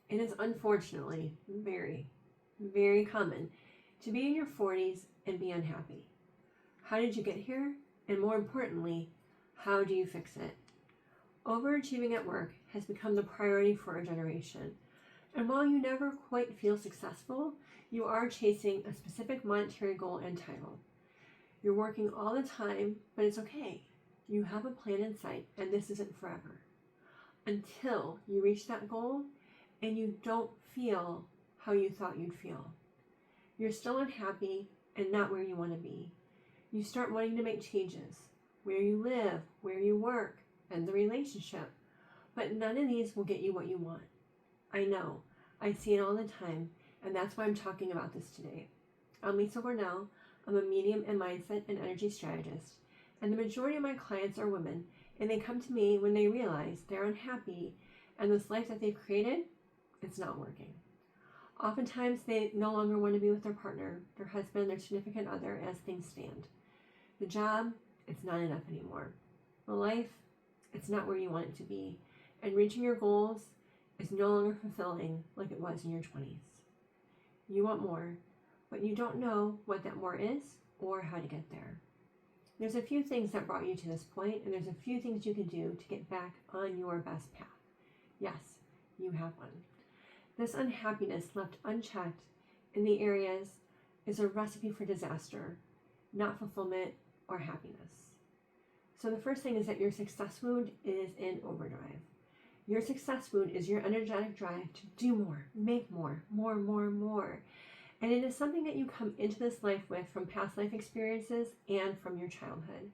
It is unfortunately very, very common to be in your 40s and be unhappy. How did you get here? And more importantly, how do you fix it? Overachieving at work has become the priority for our generation. And while you never quite feel successful, you are chasing a specific monetary goal and title. You're working all the time, but it's okay. You have a plan in sight, and this isn't forever. Until you reach that goal and you don't feel how you thought you'd feel. You're still unhappy and not where you want to be. You start wanting to make changes, where you live, where you work, and the relationship. But none of these will get you what you want. I know, I see it all the time, and that's why I'm talking about this today. I'm Lisa Gornall. I'm a medium and mindset and energy strategist, and the majority of my clients are women, and they come to me when they realize they're unhappy and this life that they've created, it's not working. Oftentimes, they no longer want to be with their partner, their husband, their significant other as things stand. The job, it's not enough anymore. The life, it's not where you want it to be. And reaching your goals is no longer fulfilling like it was in your 20s. You want more, but you don't know what that more is or how to get there. There's a few things that brought you to this point, and there's a few things you can do to get back on your best path. Yes, you have one. This unhappiness left unchecked in the areas is a recipe for disaster, not fulfillment or happiness. So the first thing is that your success mood is in overdrive. Your success mood is your energetic drive to do more, make more. And it is something that you come into this life with from past life experiences and from your childhood.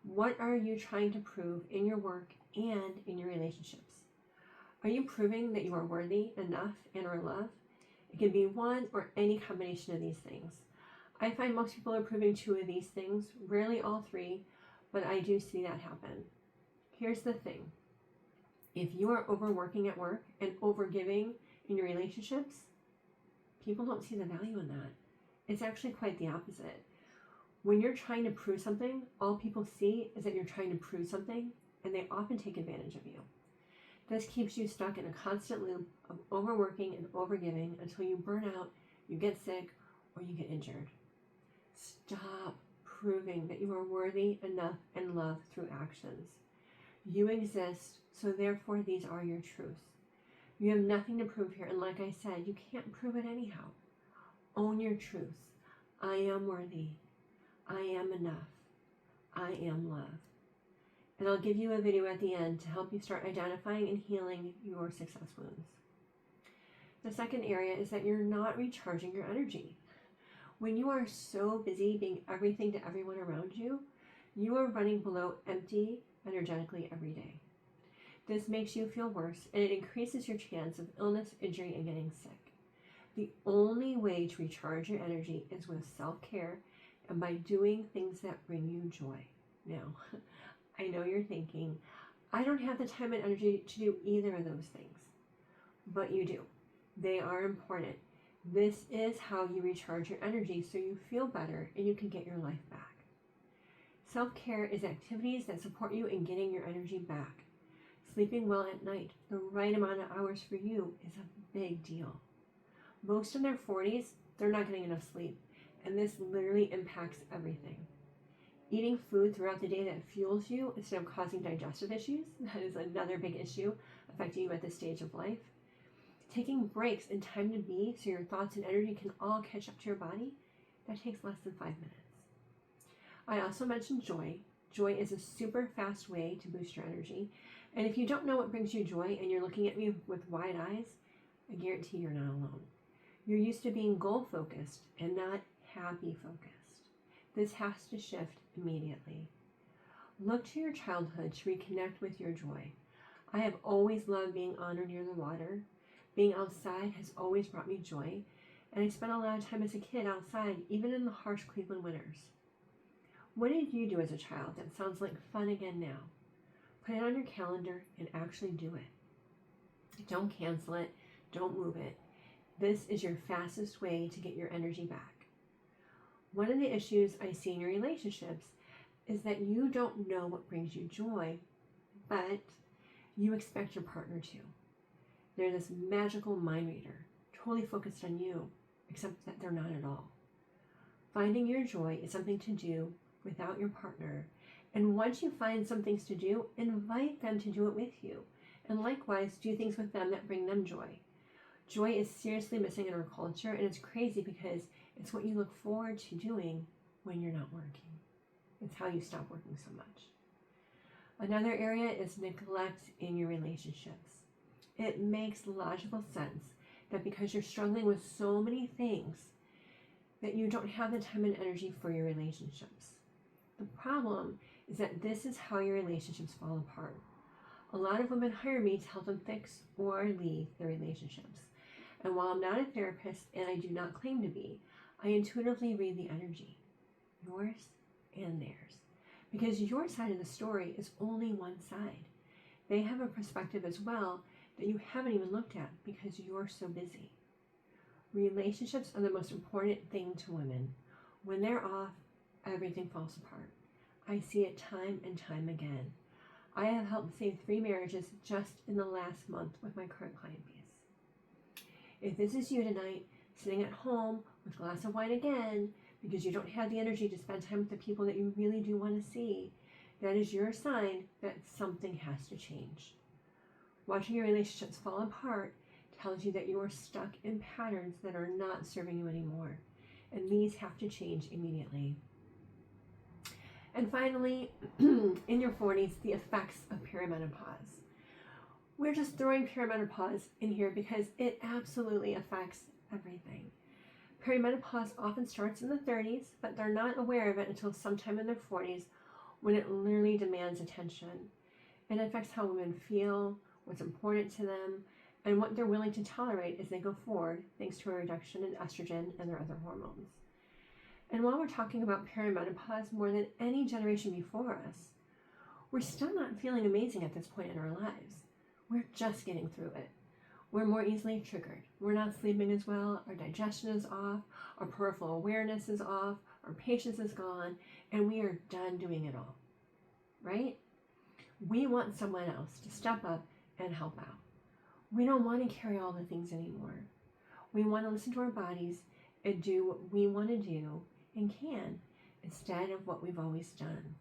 What are you trying to prove in your work and in your relationships? Are you proving that you are worthy, enough, and or love? It can be one or any combination of these things. I find most people are proving two of these things, rarely all three, but I do see that happen. Here's the thing. If you are overworking at work and overgiving in your relationships, people don't see the value in that. It's actually quite the opposite. When you're trying to prove something, all people see is that you're trying to prove something, and they often take advantage of you. This keeps you stuck in a constant loop of overworking and overgiving until you burn out, you get sick, or you get injured. Stop proving that you are worthy, enough, and loved through actions. You exist, so therefore these are your truths. You have nothing to prove here, and like I said, you can't prove it anyhow. Own your truths. I am worthy. I am enough. I am love. And I'll give you a video at the end to help you start identifying and healing your success wounds. The second area is that you're not recharging your energy. When you are so busy being everything to everyone around you, you are running below empty energetically every day. This makes you feel worse, and it increases your chance of illness, injury, and getting sick. The only way to recharge your energy is with self-care and by doing things that bring you joy. Now, I know you're thinking, I don't have the time and energy to do either of those things. But you do. They are important. This is how you recharge your energy so you feel better and you can get your life back. Self-care is activities that support you in getting your energy back. Sleeping well at night, the right amount of hours for you, is a big deal. Most in their 40s, they're not getting enough sleep, and this literally impacts everything. Eating food throughout the day that fuels you instead of causing digestive issues, that is another big issue affecting you at this stage of life. Taking breaks and time to be so your thoughts and energy can all catch up to your body, that takes less than 5 minutes. I also mentioned joy. Joy is a super fast way to boost your energy. And if you don't know what brings you joy and you're looking at me with wide eyes, I guarantee you're not alone. You're used to being goal-focused and not happy-focused. This has to shift immediately. Look to your childhood to reconnect with your joy. I have always loved being on or near the water. Being outside has always brought me joy, and I spent a lot of time as a kid outside, even in the harsh Cleveland winters. What did you do as a child that sounds like fun again now? Put it on your calendar and actually do it. Don't cancel it. Don't move it. This is your fastest way to get your energy back. One of the issues I see in your relationships is that you don't know what brings you joy, but you expect your partner to. They're this magical mind reader, totally focused on you, except that they're not at all. Finding your joy is something to do without your partner. And once you find some things to do, invite them to do it with you. And likewise, do things with them that bring them joy. Joy is seriously missing in our culture, and it's crazy because it's what you look forward to doing when you're not working. It's how you stop working so much. Another area is neglect in your relationships. It makes logical sense that because you're struggling with so many things, that you don't have the time and energy for your relationships. The problem is that this is how your relationships fall apart. A lot of women hire me to help them fix or leave their relationships. And while I'm not a therapist, and I do not claim to be, I intuitively read the energy, yours and theirs. Because your side of the story is only one side. They have a perspective as well that you haven't even looked at because you're so busy. Relationships are the most important thing to women. When they're off, everything falls apart. I see it time and time again. I have helped save 3 marriages just in the last month with my current client base. If this is you tonight, sitting at home with a glass of wine again, because you don't have the energy to spend time with the people that you really do want to see, that is your sign that something has to change. Watching your relationships fall apart tells you that you are stuck in patterns that are not serving you anymore, and these have to change immediately. And finally, in your 40s, the effects of perimenopause. We're just throwing perimenopause in here because it absolutely affects everything. Perimenopause often starts in the 30s, but they're not aware of it until sometime in their 40s when it literally demands attention. It affects how women feel, what's important to them, and what they're willing to tolerate as they go forward, thanks to a reduction in estrogen and their other hormones. And while we're talking about perimenopause more than any generation before us, we're still not feeling amazing at this point in our lives. We're just getting through it. We're more easily triggered. We're not sleeping as well, our digestion is off, our peripheral awareness is off, our patience is gone, and we are done doing it all, right? We want someone else to step up and help out. We don't want to carry all the things anymore. We want to listen to our bodies and do what we want to do and can, instead of what we've always done.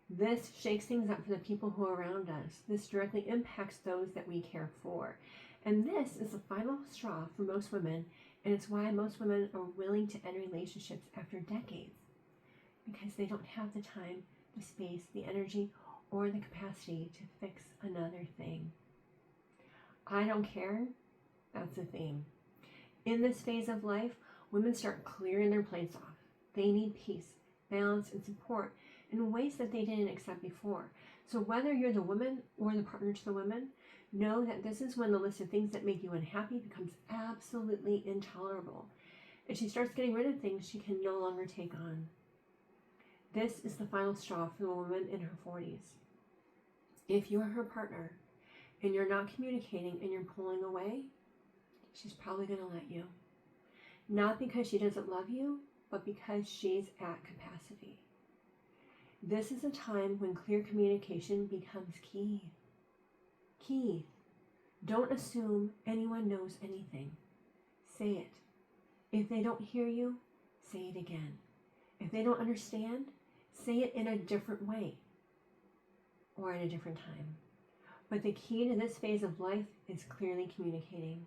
This shakes things up for the people who are around us. This directly impacts those that we care for. And this is the final straw for most women, and it's why most women are willing to end relationships after decades, because they don't have the time, the space, the energy, or the capacity to fix another thing. I don't care. That's the theme. In this phase of life, women start clearing their plates off. They need peace, balance, and support in ways that they didn't accept before. So whether you're the woman or the partner to the woman, know that this is when the list of things that make you unhappy becomes absolutely intolerable. And she starts getting rid of things she can no longer take on. This is the final straw for the woman in her 40s. If you're her partner and you're not communicating and you're pulling away, she's probably going to let you. Not because she doesn't love you, but because she's at capacity. This is a time when clear communication becomes key. Key. Don't assume anyone knows anything. Say it. If they don't hear you, say it again. If they don't understand, say it in a different way or at a different time. But the key to this phase of life is clearly communicating.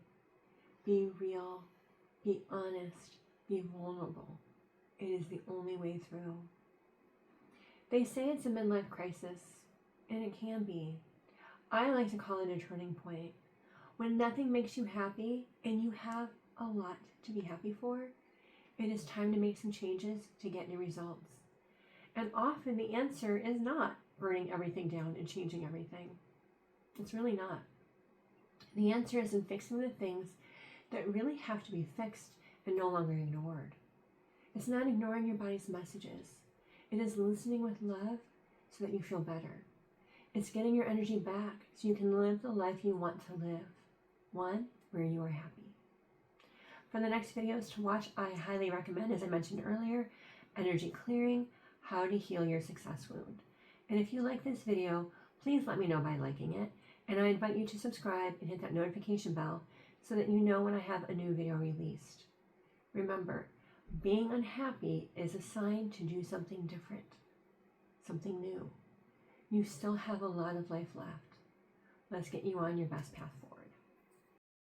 Be real, be honest, be vulnerable. It is the only way through. They say it's a midlife crisis, and it can be. I like to call it a turning point. When nothing makes you happy and you have a lot to be happy for, it is time to make some changes to get new results. And often the answer is not burning everything down and changing everything. It's really not. The answer is in fixing the things that really have to be fixed and no longer ignored. It's not ignoring your body's messages. It is listening with love so that you feel better. It's getting your energy back so you can live the life you want to live, one where you are happy. For the next videos to watch, I highly recommend, as I mentioned earlier, Energy Clearing, How to Heal Your Success Wound. And if you like this video, please let me know by liking it. And I invite you to subscribe and hit that notification bell so that you know when I have a new video released. Remember, being unhappy is a sign to do something different, something new. You still have a lot of life left. Let's get you on your best path forward.